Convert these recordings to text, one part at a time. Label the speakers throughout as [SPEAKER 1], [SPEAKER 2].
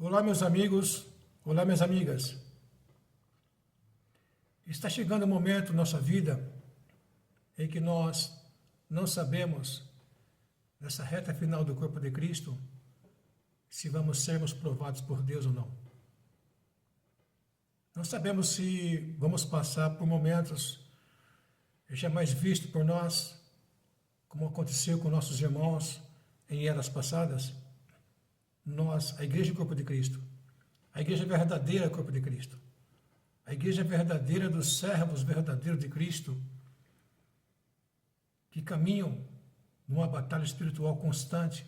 [SPEAKER 1] Olá, meus amigos, olá, minhas amigas. Está chegando o momento na nossa vida em que nós não sabemos, nessa reta final do corpo de Cristo, se vamos sermos provados por Deus ou não. Não sabemos se vamos passar por momentos jamais vistos por nós, como aconteceu com nossos irmãos em eras passadas. Nós, a Igreja Corpo de Cristo, a Igreja verdadeira Corpo de Cristo, a Igreja verdadeira dos servos verdadeiros de Cristo, que caminham numa batalha espiritual constante,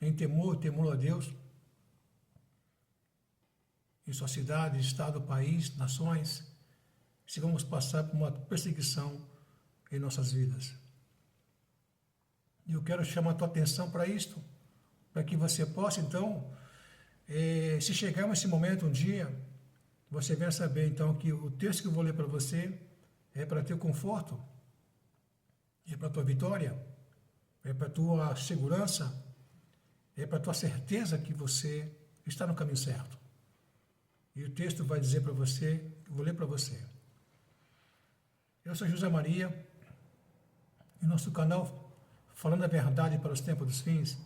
[SPEAKER 1] em temor a Deus, em sua cidade, estado, país, nações, se vamos passar por uma perseguição em nossas vidas. E eu quero chamar a tua atenção para isto, para que você possa, então, se chegar nesse momento um dia, você venha saber, então, que o texto que eu vou ler para você é para teu conforto, é para tua vitória, é para tua segurança, é para tua certeza que você está no caminho certo. E o texto vai dizer para você, eu vou ler para você. Eu sou José Maria, e nosso canal Falando a Verdade para os Tempos dos Fins,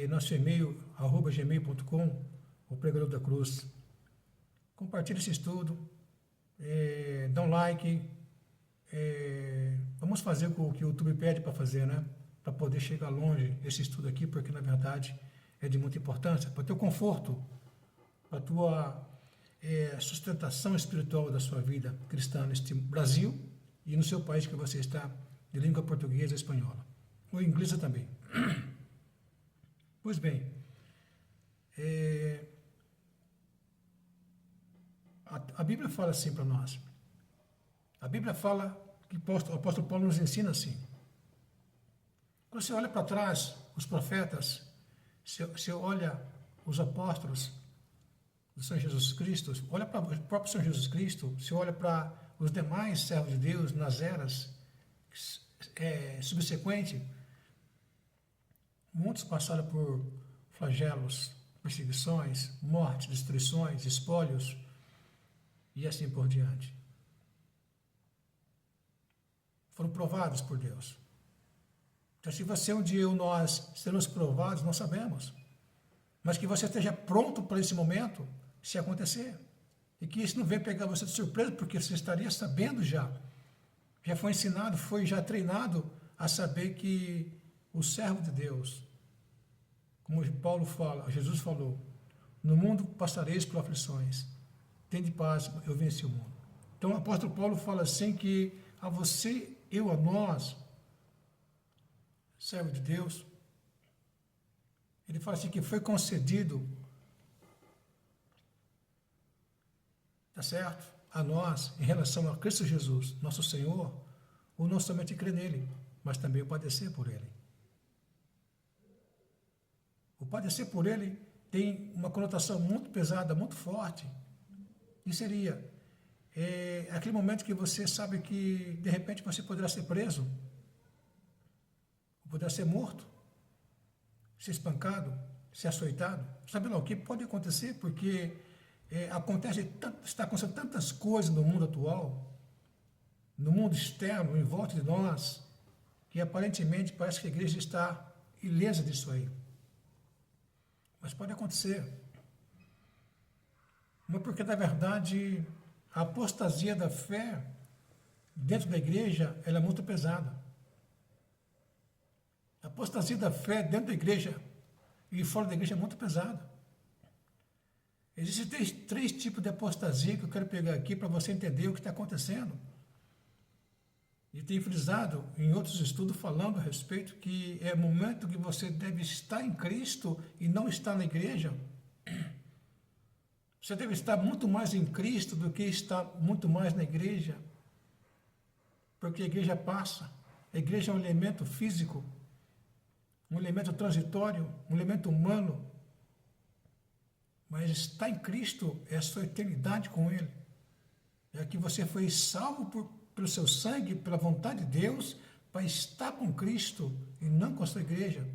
[SPEAKER 1] nosso e-mail, @gmail.com, o Pregador da Cruz. Compartilhe esse estudo, dá um like, vamos fazer o que o YouTube pede para fazer, né? Para poder chegar longe esse estudo aqui, porque na verdade é de muita importância, para o teu conforto, para a tua sustentação espiritual da sua vida cristã neste Brasil e no seu país que você está, de língua portuguesa e espanhola, ou inglesa também. Pois bem, a Bíblia fala assim para nós. A Bíblia fala que o apóstolo Paulo nos ensina assim. Quando você olha para trás, os profetas, você olha os apóstolos do Senhor Jesus Cristo, olha para o próprio Senhor Jesus Cristo, você olha para os demais servos de Deus nas eras subsequentes, muitos passaram por flagelos, perseguições, mortes, destruições, espólios e assim por diante. Foram provados por Deus. Então, se você um dia ou nós seremos provados, não sabemos. Mas que você esteja pronto para esse momento, se acontecer. E que isso não venha pegar você de surpresa, porque você estaria sabendo já. Já foi ensinado, foi já treinado a saber que o servo de Deus, como Paulo fala, Jesus falou, no mundo passareis por aflições, tende paz, eu venci o mundo. Então o apóstolo Paulo fala assim que a você, a nós, servo de Deus, ele fala assim que foi concedido, tá certo? A nós, em relação a Cristo Jesus, nosso Senhor, o não somente crer nele, mas também o padecer por ele. O padecer por ele tem uma conotação muito pesada, muito forte. E seria aquele momento que você sabe que, de repente, você poderá ser preso, poderá ser morto, ser espancado, ser açoitado. Sabe lá o que pode acontecer? Porque está acontecendo tantas coisas no mundo atual, no mundo externo, em volta de nós, que aparentemente parece que a igreja está ilesa disso aí. Mas pode acontecer. Mas porque, na verdade, a apostasia da fé dentro da igreja, ela é muito pesada. A apostasia da fé dentro da igreja e fora da igreja é muito pesada. Existem três tipos de apostasia que eu quero pegar aqui para você entender o que está acontecendo. E tenho frisado em outros estudos falando a respeito que é o momento que você deve estar em Cristo e não estar na igreja. Você deve estar muito mais em Cristo do que estar muito mais na igreja. Porque a igreja passa. A igreja é um elemento físico, um elemento transitório, um elemento humano. Mas estar em Cristo é a sua eternidade com Ele. É que você foi salvo pelo seu sangue, pela vontade de Deus, para estar com Cristo e não com a sua igreja.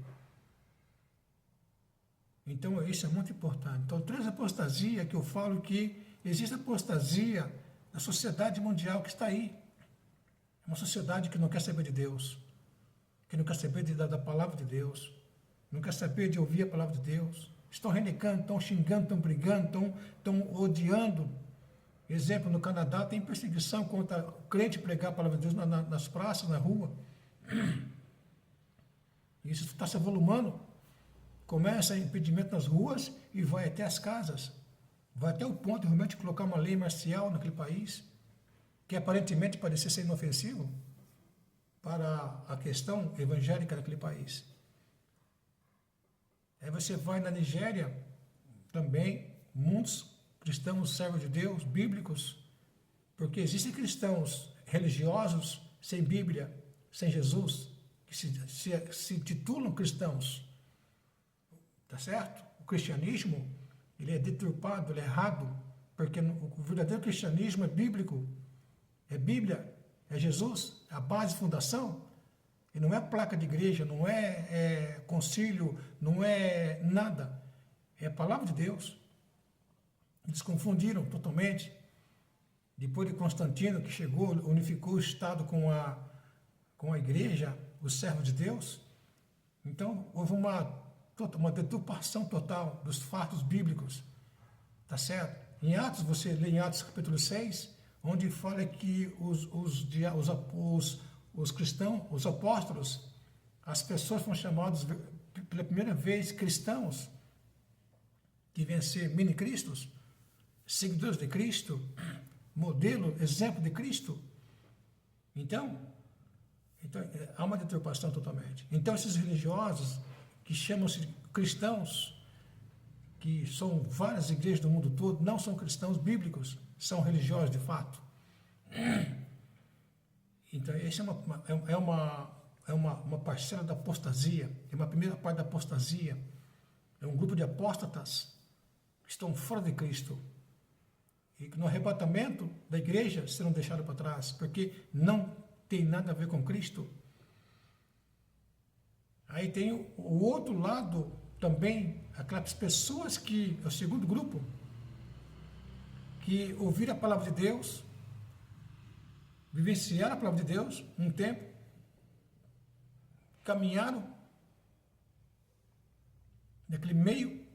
[SPEAKER 1] Então, isso é muito importante. Então, três apostasias que eu falo que existe apostasia na sociedade mundial que está aí. É uma sociedade que não quer saber de Deus, que não quer saber da palavra de Deus, não quer saber de ouvir a palavra de Deus. Estão renegando, estão xingando, estão brigando, estão odiando. Exemplo, no Canadá tem perseguição contra o crente pregar a palavra de Deus nas praças, na rua. Isso está se avolumando. Começa impedimento nas ruas e vai até as casas. Vai até o ponto de realmente colocar uma lei marcial naquele país, que aparentemente parecia ser inofensivo para a questão evangélica daquele país. Aí você vai na Nigéria, também, muitos cristãos servos de Deus, bíblicos, porque existem cristãos religiosos sem Bíblia, sem Jesus, que se titulam cristãos. Tá certo? O cristianismo, ele é deturpado, ele é errado, porque o verdadeiro cristianismo é bíblico, é Bíblia, é Jesus, é a base, fundação, e não é placa de igreja, não é concílio, não é nada, é a palavra de Deus. Eles confundiram totalmente. Depois de Constantino, que chegou, unificou o Estado com a igreja, os servos de Deus, então houve uma deturpação total dos fatos bíblicos, tá certo? Em Atos, você lê em Atos capítulo 6, onde fala que os cristãos, os apóstolos, as pessoas foram chamadas pela primeira vez cristãos, que vêm ser mini-cristos, seguidores de Cristo, modelo, exemplo de Cristo. Então há uma deturpação totalmente. Então, esses religiosos que chamam-se cristãos, que são várias igrejas do mundo todo, não são cristãos bíblicos, são religiosos de fato. Então, essa é uma parcela da apostasia, é uma primeira parte da apostasia. É um grupo de apóstatas que estão fora de Cristo e que no arrebatamento da igreja serão deixados para trás, porque não tem nada a ver com Cristo. Aí tem o outro lado também, aquelas pessoas que, é o segundo grupo, que ouviram a palavra de Deus, vivenciaram a palavra de Deus um tempo, caminharam naquele meio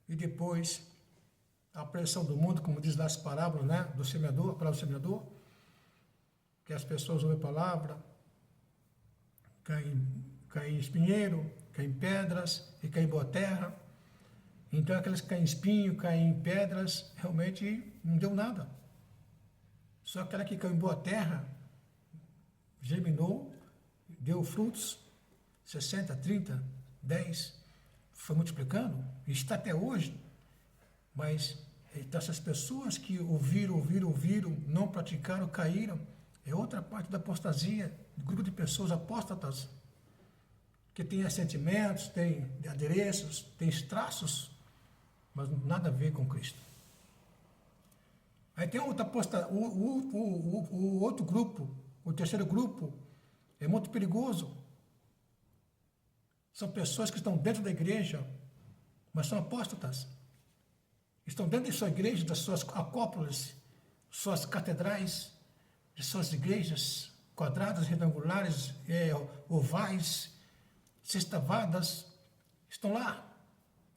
[SPEAKER 1] e depois a pressão do mundo, como diz lá as parábolas, né, do semeador, a palavra do semeador, que as pessoas ouvem a palavra, caem em espinheiro, caem em pedras e caem em boa terra. Então aquelas que caem em espinho, caem em pedras, realmente não deu nada. Só aquela que caiu em boa terra, germinou, deu frutos, 60, 30, 10, foi multiplicando, e está até hoje. Mas então, essas pessoas que ouviram, não praticaram, caíram, é outra parte da apostasia, do grupo de pessoas apóstatas, que tem assentimentos, tem adereços, tem traços, mas nada a ver com Cristo. Aí tem outra o outro grupo, o terceiro grupo, é muito perigoso. São pessoas que estão dentro da igreja, mas são apóstatas. Estão dentro de sua igreja, das suas acópolis, suas catedrais, de suas igrejas quadradas, retangulares, ovais, sextavadas, estão lá.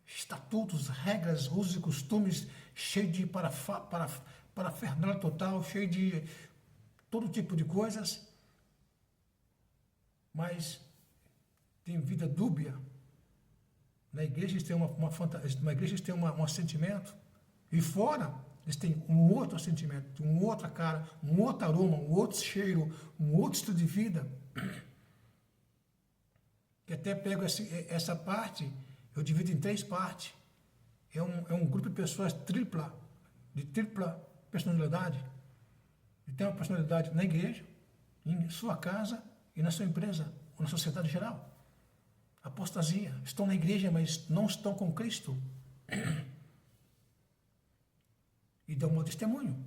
[SPEAKER 1] Estatutos, regras, usos e costumes, cheio de parafernália total, cheio de todo tipo de coisas, mas tem vida dúbia. Na igreja eles têm uma igreja eles têm um assentimento, e fora eles têm um outro assentimento, uma outra cara, um outro aroma, um outro cheiro, um outro estilo de vida. Que até pego essa parte, eu divido em três partes. É um grupo de pessoas de tripla personalidade. E tem uma personalidade na igreja, em sua casa e na sua empresa, ou na sociedade geral. Apostasia. Estão na igreja, mas não estão com Cristo. E dão um mau testemunho.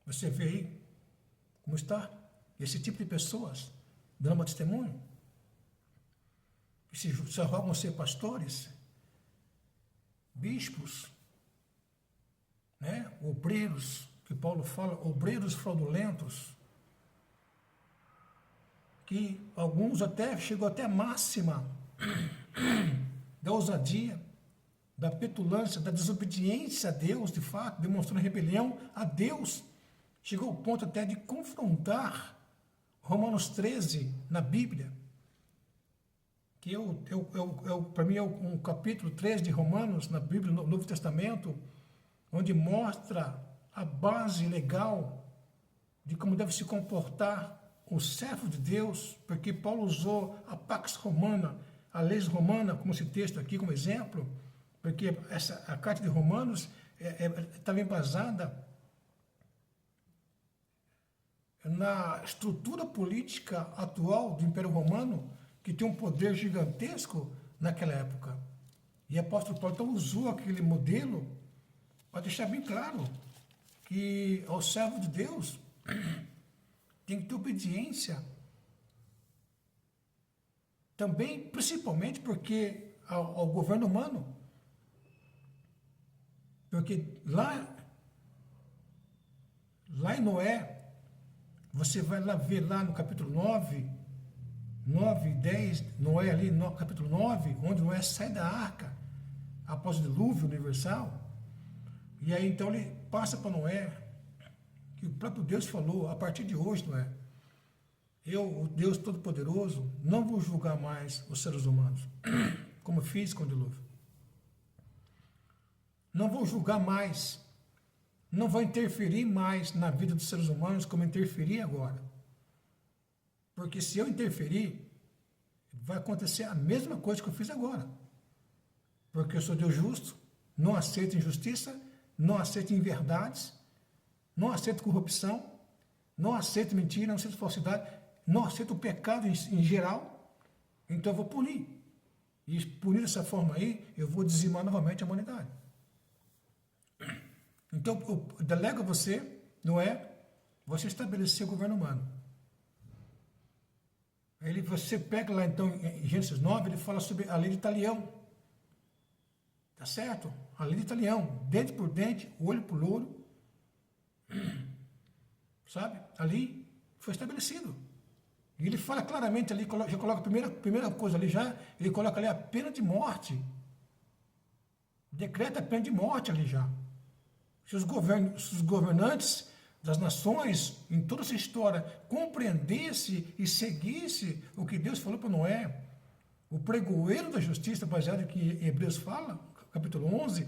[SPEAKER 1] Você vê aí como está esse tipo de pessoas dando mau testemunho. que se arrogam ser pastores, bispos, né? Obreiros, que Paulo fala, obreiros fraudulentos, que alguns até chegou até a máxima da ousadia, da petulância, da desobediência a Deus, de fato, demonstrando rebelião a Deus, chegou ao ponto até de confrontar Romanos 13 na Bíblia, que para mim é um capítulo 13 de Romanos na Bíblia, no Novo Testamento, onde mostra a base legal de como deve se comportar o servo de Deus, porque Paulo usou a Pax Romana, a lei romana, como esse texto aqui, como exemplo, porque a carta de Romanos estava embasada na estrutura política atual do Império Romano, que tem um poder gigantesco naquela época. E o apóstolo Paulo então usou aquele modelo para deixar bem claro que ao servo de Deus tem que ter obediência. Também, principalmente porque ao governo humano. Porque lá em Noé, você vai lá ver lá no capítulo 9 e 10, Noé ali no capítulo 9, onde Noé sai da arca após o dilúvio universal. E aí então ele passa para Noé, que o próprio Deus falou, a partir de hoje, Noé, eu, o Deus Todo-Poderoso, não vou julgar mais os seres humanos, como fiz com o dilúvio. Não vou julgar mais, não vou interferir mais na vida dos seres humanos como interferi agora. Porque se eu interferir, vai acontecer a mesma coisa que eu fiz agora. Porque eu sou Deus justo, não aceito injustiça, não aceito inverdades, não aceito corrupção, não aceito mentira, não aceito falsidade, não aceito o pecado em geral, então eu vou punir. E punir dessa forma aí, eu vou dizimar novamente a humanidade. Então, eu delego a você, Noé, você estabelecer o governo humano. Você pega lá então em Gênesis 9, ele fala sobre a lei de Talião. Tá certo? A lei de Talião, dente por dente, olho por olho. Sabe? Ali foi estabelecido. E ele fala claramente ali, já coloca a primeira coisa ali já, ele coloca ali a pena de morte. Decreta a pena de morte ali já. Se os governantes das nações, em toda essa história, compreendesse e seguisse o que Deus falou para Noé, o pregoeiro da justiça, baseado em que Hebreus fala, capítulo 11,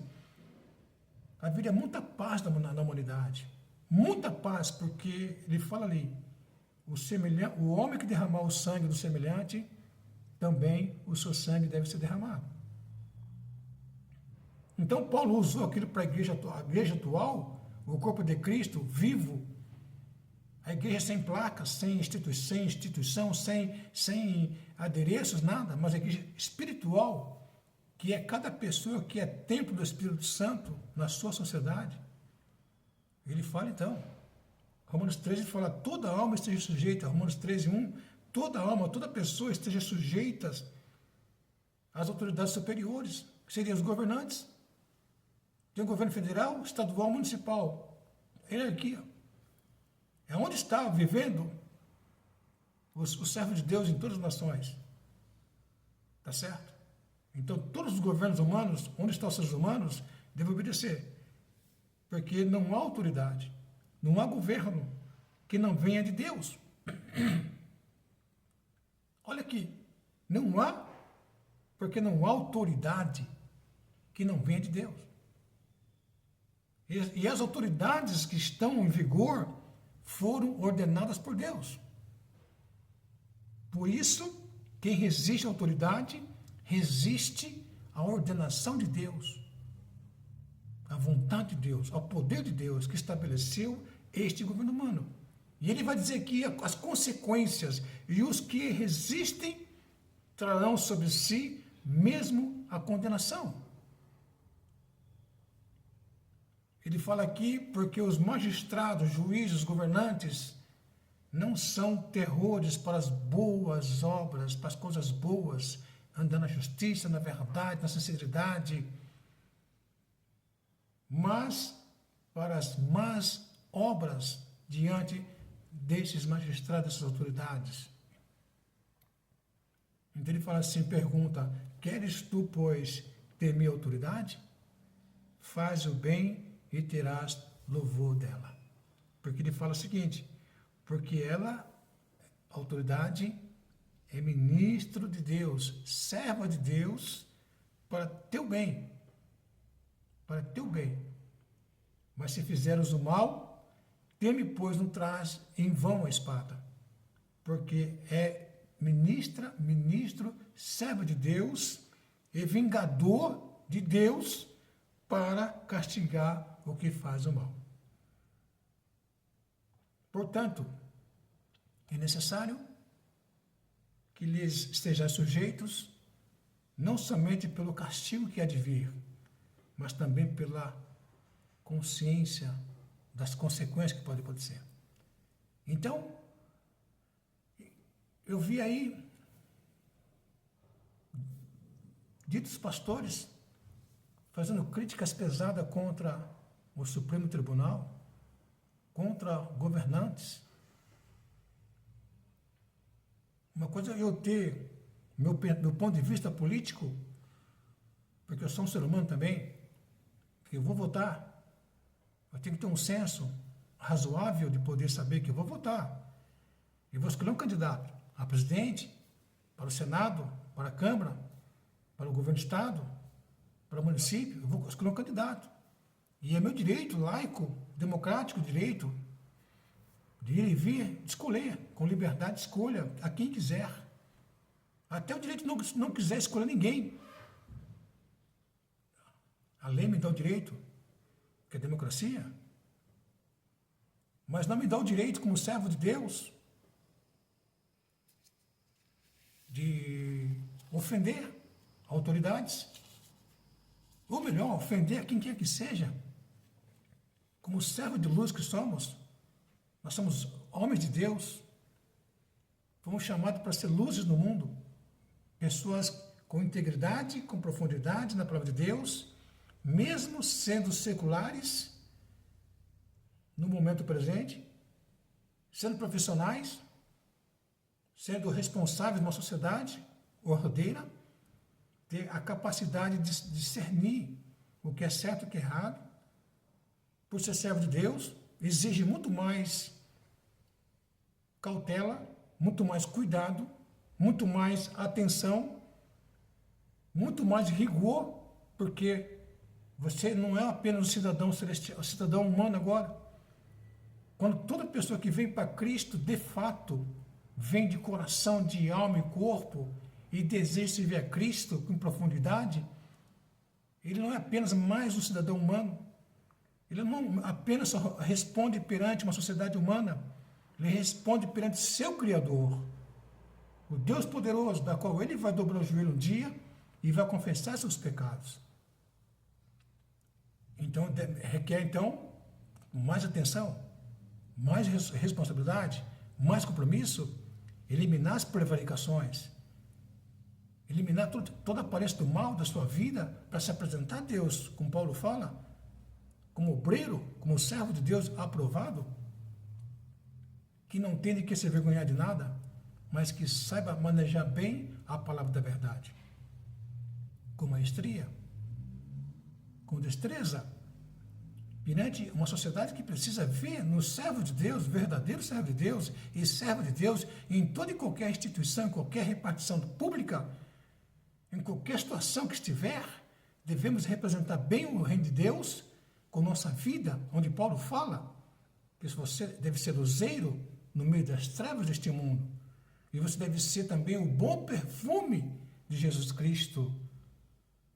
[SPEAKER 1] haveria muita paz na humanidade. Muita paz, porque ele fala ali, o homem que derramar o sangue do semelhante, também o seu sangue deve ser derramado. Então Paulo usou aquilo para a igreja atual, o corpo de Cristo vivo, a igreja sem placas, sem instituição, sem adereços, nada, mas a igreja espiritual, que é cada pessoa que é templo do Espírito Santo na sua sociedade. Ele fala então, Romanos 13 fala, toda alma esteja sujeita, Romanos 13, 1, toda alma, toda pessoa esteja sujeita às autoridades superiores, que seriam os governantes. Tem o governo federal, estadual, municipal. Hierarquia. É onde está vivendo o servo de Deus em todas as nações. Tá certo? Então, todos os governos humanos, onde estão os seres humanos, devem obedecer. Porque não há autoridade, não há governo que não venha de Deus. Olha aqui, não há, porque não há autoridade que não venha de Deus. E as autoridades que estão em vigor foram ordenadas por Deus. Por isso, quem resiste à autoridade, resiste à ordenação de Deus, à vontade de Deus, ao poder de Deus que estabeleceu este governo humano. E ele vai dizer que as consequências e os que resistem trarão sobre si mesmo a condenação. Ele fala aqui porque os magistrados, juízes, governantes não são terrores para as boas obras, para as coisas boas andando na justiça, na verdade, na sinceridade, mas para as más obras diante desses magistrados, dessas autoridades. Então ele fala assim, pergunta, queres tu, pois, temer a autoridade? Faz o bem e terás louvor dela. Porque ele fala o seguinte, porque ela, a autoridade, é ministro de Deus, serva de Deus, para teu bem. Para teu bem. Mas se fizeres o mal, teme, pois, não traz em vão a espada. Porque é ministro, servo de Deus e vingador de Deus para castigar o que faz o mal. Portanto, é necessário que lhes estejam sujeitos, não somente pelo castigo que há de vir, mas também pela consciência das consequências que podem acontecer. Então, eu vi aí ditos pastores fazendo críticas pesadas contra o Supremo Tribunal, contra governantes. Uma coisa é eu ter meu ponto de vista político, porque eu sou um ser humano também, que eu vou votar. Eu tenho que ter um senso razoável de poder saber que eu vou votar. Eu vou escolher um candidato a presidente, para o Senado, para a Câmara, para o governo do Estado, para o município. Eu vou escolher um candidato. E é meu direito laico, democrático, direito de ir e vir, de escolher, com liberdade de escolha, a quem quiser. Até o direito de não quiser escolher ninguém. A lei me dá o direito, que é democracia, mas não me dá o direito, como servo de Deus, de ofender autoridades, ou melhor, ofender quem quer que seja. Como servo de luz que somos, nós somos homens de Deus, fomos chamados para ser luzes no mundo, pessoas com integridade, com profundidade na palavra de Deus, mesmo sendo seculares, no momento presente, sendo profissionais, sendo responsáveis numa sociedade ordeira, ter a capacidade de discernir o que é certo e o que é errado. Por ser servo de Deus, exige muito mais cautela, muito mais cuidado, muito mais atenção, muito mais rigor, porque você não é apenas um cidadão celestial, um cidadão humano agora. Quando toda pessoa que vem para Cristo, de fato, vem de coração, de alma e corpo, e deseja servir a Cristo com profundidade, ele não é apenas mais um cidadão humano, ele não apenas só responde perante uma sociedade humana, ele responde perante seu Criador, o Deus poderoso, da qual ele vai dobrar o joelho um dia e vai confessar seus pecados. Então, requer, então, mais atenção, mais responsabilidade, mais compromisso, eliminar as prevaricações, eliminar toda a aparência do mal da sua vida para se apresentar a Deus, como Paulo fala, como obreiro, como servo de Deus aprovado, que não tem de que se vergonhar de nada, mas que saiba manejar bem a palavra da verdade, com maestria, com destreza, perante uma sociedade que precisa ver no servo de Deus, verdadeiro servo de Deus e servo de Deus em toda e qualquer instituição, em qualquer repartição pública, em qualquer situação que estiver, devemos representar bem o reino de Deus com nossa vida, onde Paulo fala que você deve ser luzeiro no meio das trevas deste mundo, e você deve ser também o bom perfume de Jesus Cristo,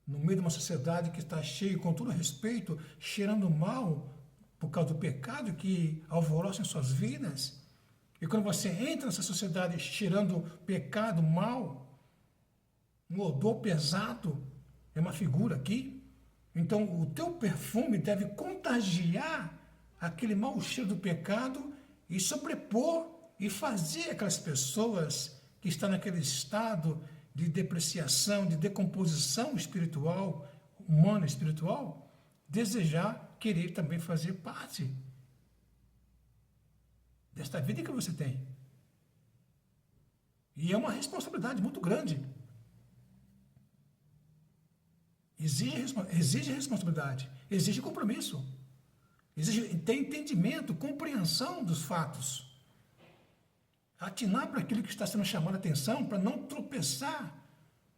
[SPEAKER 1] no meio de uma sociedade que está cheia, com todo respeito, cheirando mal por causa do pecado que alvoroça em suas vidas. E quando você entra nessa sociedade cheirando pecado, mal, um odor pesado, é uma figura aqui. Então, o teu perfume deve contagiar aquele mau cheiro do pecado e sobrepor e fazer aquelas pessoas que estão naquele estado de depreciação, de decomposição espiritual, humana e espiritual, desejar, querer também fazer parte desta vida que você tem. E é uma responsabilidade muito grande. Exige responsabilidade, exige compromisso, exige ter entendimento, compreensão dos fatos. Atinar para aquilo que está sendo chamado a atenção, para não tropeçar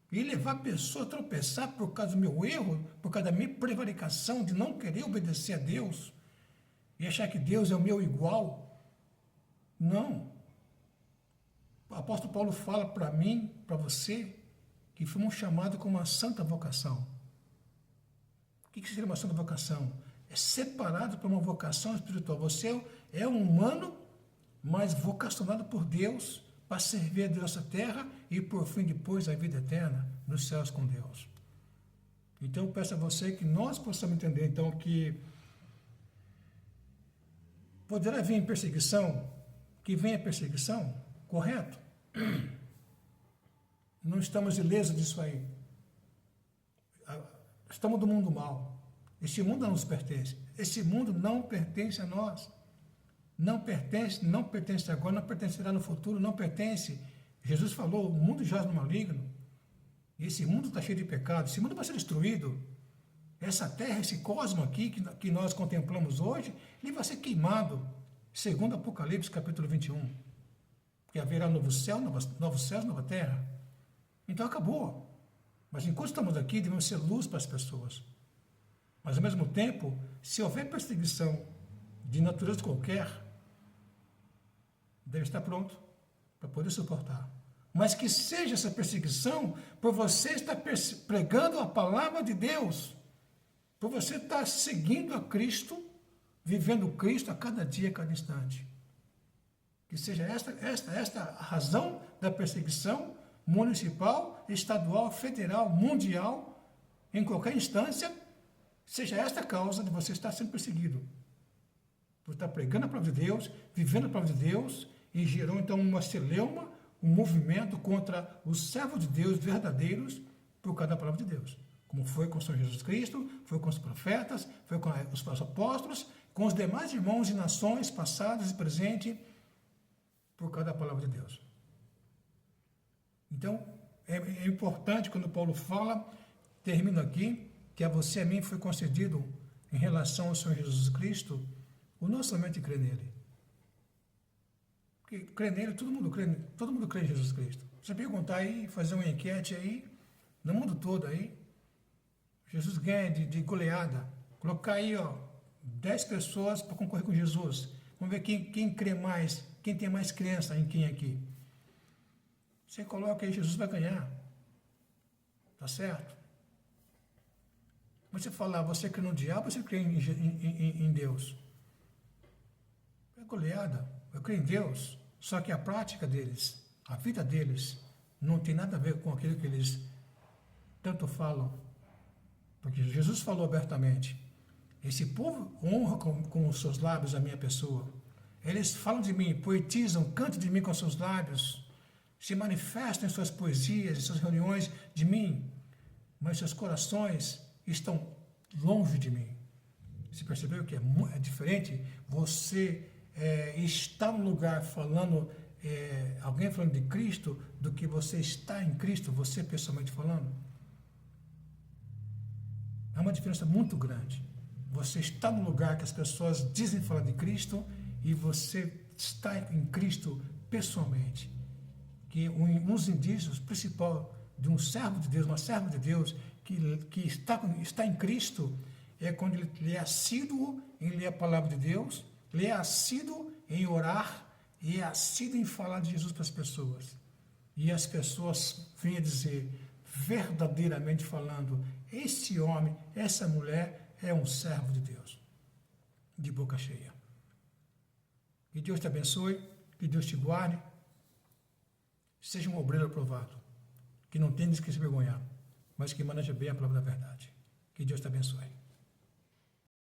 [SPEAKER 1] e levar a pessoa a tropeçar por causa do meu erro, por causa da minha prevaricação de não querer obedecer a Deus e achar que Deus é o meu igual. Não. O apóstolo Paulo fala para mim, para você, que fomos chamados com uma santa vocação. O que seria uma santa vocação? É separado para uma vocação espiritual. Você é um humano, mas vocacionado por Deus para servir a Deus nessa terra e, por fim, depois, a vida eterna nos céus com Deus. Então, eu peço a você que nós possamos entender, então, que poderá vir perseguição, que venha perseguição, correto? Não estamos ilesos disso aí. Estamos do mundo mal. Este mundo não nos pertence. Este mundo não pertence a nós. Não pertence agora, não pertencerá no futuro, não pertence. Jesus falou, o mundo jaz no maligno. E esse mundo está cheio de pecado. Esse mundo vai ser destruído. Essa terra, esse cosmo aqui que nós contemplamos hoje, ele vai ser queimado. Segundo Apocalipse, capítulo 21. Que haverá novo céu, novos céus, nova terra. Então acabou. Mas enquanto estamos aqui, devemos ser luz para as pessoas. Mas ao mesmo tempo, se houver perseguição de natureza qualquer, deve estar pronto para poder suportar. Mas que seja essa perseguição por você estar pregando a palavra de Deus, por você estar seguindo a Cristo, vivendo Cristo a cada dia, a cada instante. Que seja esta a razão da perseguição municipal, estadual, federal, mundial, em qualquer instância, seja esta a causa de você estar sendo perseguido. Por estar pregando a palavra de Deus, vivendo a palavra de Deus, e gerou então uma celeuma, um movimento contra os servos de Deus verdadeiros por causa da palavra de Deus. Como foi com o Senhor Jesus Cristo, foi com os profetas, foi com os apóstolos, com os demais irmãos de nações passadas e presentes, por causa da palavra de Deus. Então, é importante quando Paulo fala, termino aqui, que a você e a mim foi concedido em relação ao Senhor Jesus Cristo, o não somente crer nele. Porque crer nele, todo mundo crê em Jesus Cristo. Você perguntar aí, fazer uma enquete aí, no mundo todo aí, Jesus ganha de goleada. Colocar aí, 10 pessoas para concorrer com Jesus. Vamos ver quem crê mais, quem tem mais crença em quem aqui. Você coloca aí, Jesus vai ganhar. Tá certo? Você falar, você crê no diabo, você crê em Deus? É goleada. Eu creio em Deus, só que a prática deles, a vida deles, não tem nada a ver com aquilo que eles tanto falam. Porque Jesus falou abertamente, esse povo honra com os seus lábios a minha pessoa. Eles falam de mim, poetizam, cantam de mim com seus lábios, se manifestam em suas poesias, em suas reuniões de mim, mas seus corações estão longe de mim. Você percebeu que é diferente? Você está no lugar falando, alguém falando de Cristo, do que você está em Cristo, você pessoalmente falando. É uma diferença muito grande. Você está no lugar que as pessoas dizem falar de Cristo e você está em Cristo pessoalmente. Que um dos indícios principal de um servo de Deus, uma serva de Deus, que está em Cristo, é quando ele é assíduo em ler a palavra de Deus, ele é assíduo em orar e é assíduo em falar de Jesus para as pessoas. E as pessoas vêm a dizer, verdadeiramente falando, esse homem, essa mulher é um servo de Deus, de boca cheia. Que Deus te abençoe, que Deus te guarde, seja um obreiro aprovado, que não tenha de que se vergonhar, mas que maneje bem a palavra da verdade. Que Deus te abençoe.